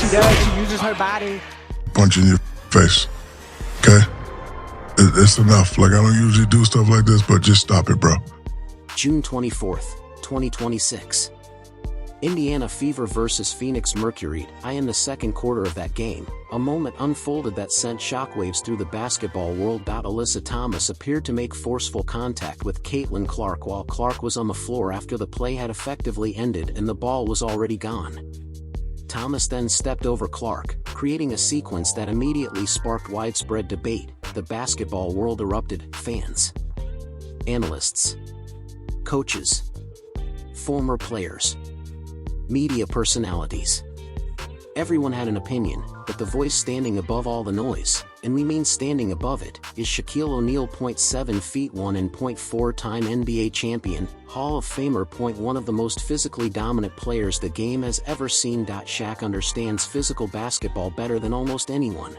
She does. She uses her body. Punch in your face. Okay? It's enough. Like, I don't usually do stuff like this, but just stop it, bro. June 24th, 2026. Indiana Fever vs Phoenix Mercury. In the second quarter of that game, a moment unfolded that sent shockwaves through the basketball world. Alyssa Thomas appeared to make forceful contact with Caitlin Clark while Clark was on the floor after the play had effectively ended and the ball was already gone. Thomas then stepped over Clark, creating a sequence that immediately sparked widespread debate. The basketball world erupted. Fans, analysts, coaches, former players, media personalities. Everyone had an opinion, but the voice standing above all the noise, and we mean standing above it, is Shaquille O'Neal. 7 feet 1 and 0.4-time NBA champion, Hall of Famer. One of the most physically dominant players the game has ever seen. Shaq understands physical basketball better than almost anyone.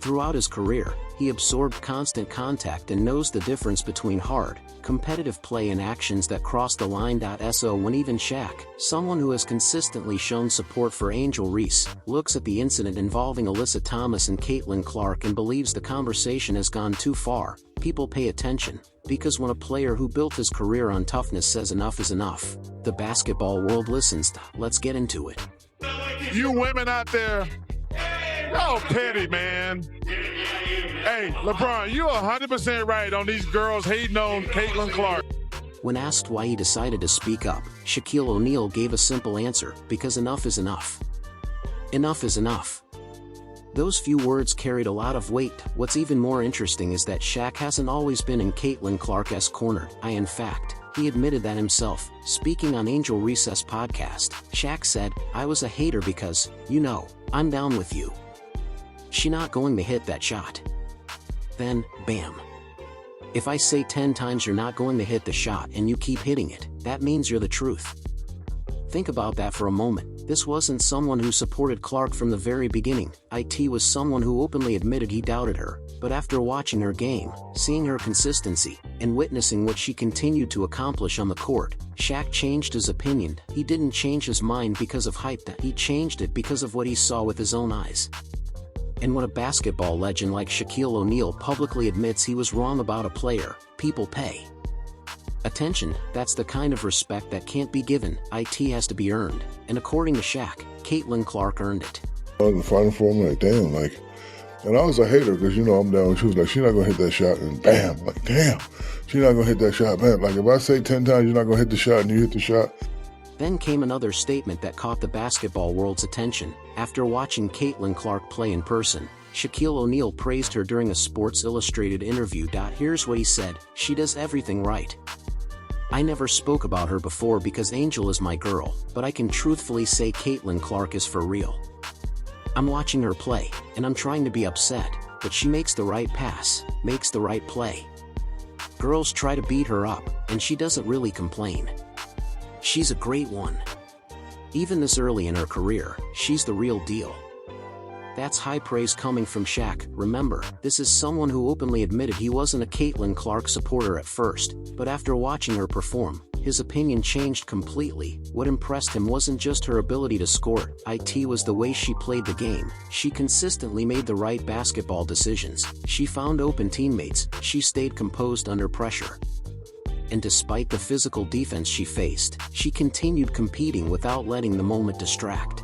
Throughout his career, he absorbed constant contact and knows the difference between hard, competitive play and actions that cross the line. So when even Shaq, someone who has consistently shown support for Angel Reese, looks at the incident involving Alyssa Thomas and Caitlin Clark and believes the conversation has gone too far, people pay attention, because when a player who built his career on toughness says enough is enough, the basketball world listens. Let's get into it. You women out there, y'all petty, man. Hey, LeBron, you're 100% right on these girls hating on Caitlin Clark. When asked why he decided to speak up, Shaquille O'Neal gave a simple answer: because enough is enough. Enough is enough. Those few words carried a lot of weight. What's even more interesting is that Shaq hasn't always been in Caitlin Clark's corner. In fact, he admitted that himself. Speaking on Angel Reese's podcast, Shaq said, "I was a hater because, I'm down with you. She not going to hit that shot." Then, bam. If I say 10 times you're not going to hit the shot and you keep hitting it, that means you're the truth. Think about that for a moment. This wasn't someone who supported Clark from the very beginning. It was someone who openly admitted he doubted her, but after watching her game, seeing her consistency, and witnessing what she continued to accomplish on the court, Shaq changed his opinion. He didn't change his mind because of hype, he changed it because of what he saw with his own eyes. And when a basketball legend like Shaquille O'Neal publicly admits he was wrong about a player, people pay attention. That's the kind of respect that can't be given. It has to be earned, and according to Shaq, Caitlin Clark earned it. In the Final Four, I'm like, damn, and I was a hater because, I'm down. She was like, she's not going to hit that shot, and bam, like, damn, she's not going to hit that shot, man. Like, if I say 10 times you're not going to hit the shot and you hit the shot. Then came another statement that caught the basketball world's attention. After watching Caitlin Clark play in person, Shaquille O'Neal praised her during a Sports Illustrated interview. Here's what he said: "She does everything right. I never spoke about her before because Angel is my girl, but I can truthfully say Caitlin Clark is for real. I'm watching her play, and I'm trying to be upset, but she makes the right pass, makes the right play. Girls try to beat her up, and she doesn't really complain. She's a great one. Even this early in her career, she's the real deal." That's high praise coming from Shaq. Remember, this is someone who openly admitted he wasn't a Caitlin Clark supporter at first, but after watching her perform, his opinion changed completely. What impressed him wasn't just her ability to score, it was the way she played the game. She consistently made the right basketball decisions, she found open teammates, she stayed composed under pressure. And despite the physical defense she faced, she continued competing without letting the moment distract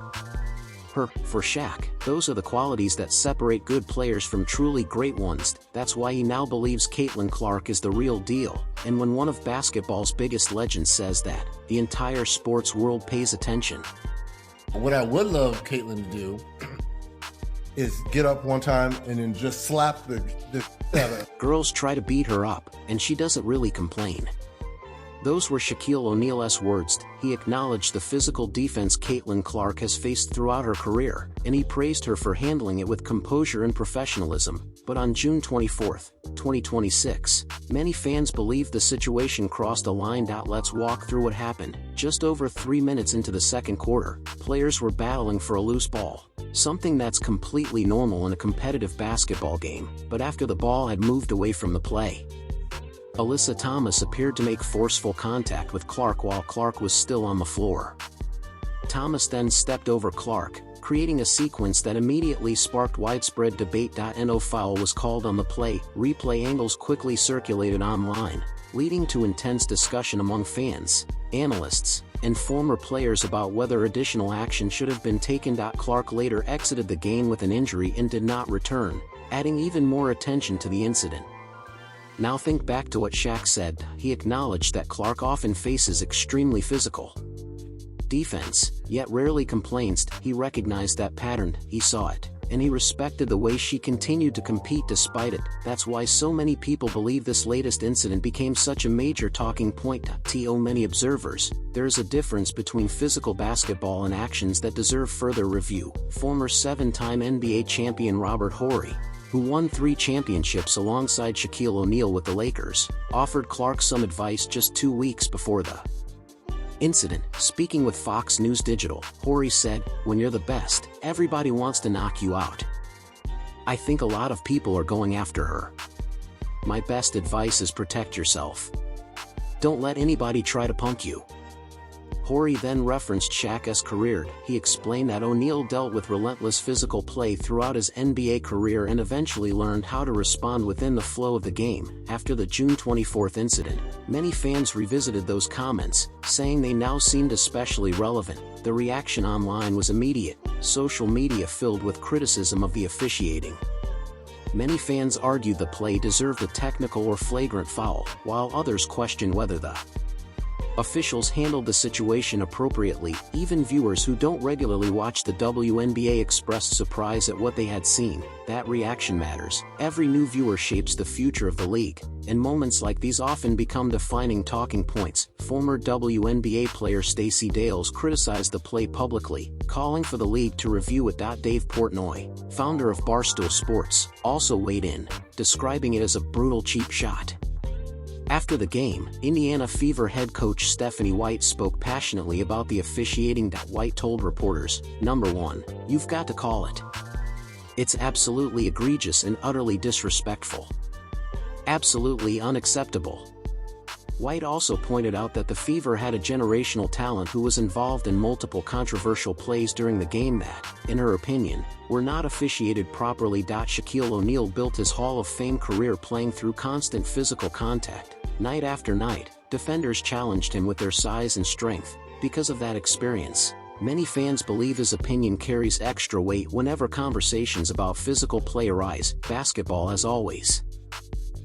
her. For Shaq, those are the qualities that separate good players from truly great ones. That's why he now believes Caitlin Clark is the real deal. And when one of basketball's biggest legends says that, the entire sports world pays attention. What I would love Caitlin to do is get up one time and then just slap the Girls try to beat her up, and she doesn't really complain. Those were Shaquille O'Neal's words. He acknowledged the physical defense Caitlin Clark has faced throughout her career, and he praised her for handling it with composure and professionalism. But on June 24, 2026, many fans believe the situation crossed a line. Let's walk through what happened. Just over 3 minutes into the second quarter, players were battling for a loose ball, something that's completely normal in a competitive basketball game. But after the ball had moved away from the play, Alyssa Thomas appeared to make forceful contact with Clark while Clark was still on the floor. Thomas then stepped over Clark, creating a sequence that immediately sparked widespread debate. No foul was called on the play. Replay angles quickly circulated online, leading to intense discussion among fans, analysts, and former players about whether additional action should have been taken. Clark later exited the game with an injury and did not return, adding even more attention to the incident. Now think back to what Shaq said. He acknowledged that Clark often faces extremely physical defense, yet rarely complains. He recognized that pattern, he saw it, and he respected the way she continued to compete despite it. That's why so many people believe this latest incident became such a major talking point. To many observers, there is a difference between physical basketball and actions that deserve further review. Former 7-time NBA champion Robert Horry, who won 3 championships alongside Shaquille O'Neal with the Lakers, offered Clark some advice just 2 weeks before the incident. Speaking with Fox News Digital, Horry said, "When you're the best, everybody wants to knock you out. I think a lot of people are going after her. My best advice is protect yourself. Don't let anybody try to punk you." Horry then referenced Shaq's career. He explained that O'Neal dealt with relentless physical play throughout his NBA career and eventually learned how to respond within the flow of the game. After the June 24th incident, many fans revisited those comments, saying they now seemed especially relevant. The reaction online was immediate, social media filled with criticism of the officiating. Many fans argued the play deserved a technical or flagrant foul, while others questioned whether the officials handled the situation appropriately. Even viewers who don't regularly watch the WNBA expressed surprise at what they had seen. That reaction matters. Every new viewer shapes the future of the league, and moments like these often become defining talking points. Former WNBA player Stacey Dales criticized the play publicly, calling for the league to review it. Dave Portnoy, founder of Barstool Sports, also weighed in, describing it as a brutal cheap shot. After the game, Indiana Fever head coach Stephanie White spoke passionately about the officiating. White told reporters, "Number one, you've got to call it. It's absolutely egregious and utterly disrespectful. Absolutely unacceptable." White also pointed out that the Fever had a generational talent who was involved in multiple controversial plays during the game that, in her opinion, were not officiated properly. Shaquille O'Neal built his Hall of Fame career playing through constant physical contact. Night after night, defenders challenged him with their size and strength. Because of that experience, many fans believe his opinion carries extra weight whenever conversations about physical play arise. Basketball has always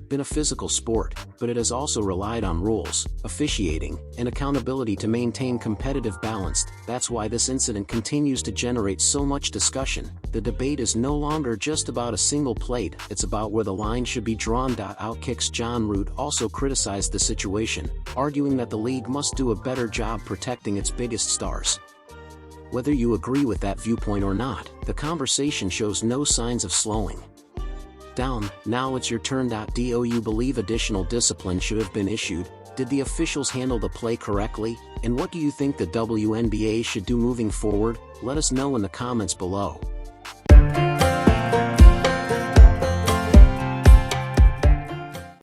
been a physical sport, but it has also relied on rules, officiating, and accountability to maintain competitive balance. That's why this incident continues to generate so much discussion. The debate is no longer just about a single play, it's about where the line should be drawn. Outkick's John Root also criticized the situation, arguing that the league must do a better job protecting its biggest stars. Whether you agree with that viewpoint or not, the conversation shows no signs of slowing down. Now it's your turn. Do you believe additional discipline should have been issued? Did the officials handle the play correctly? And what do you think the WNBA should do moving forward? Let us know in the comments below.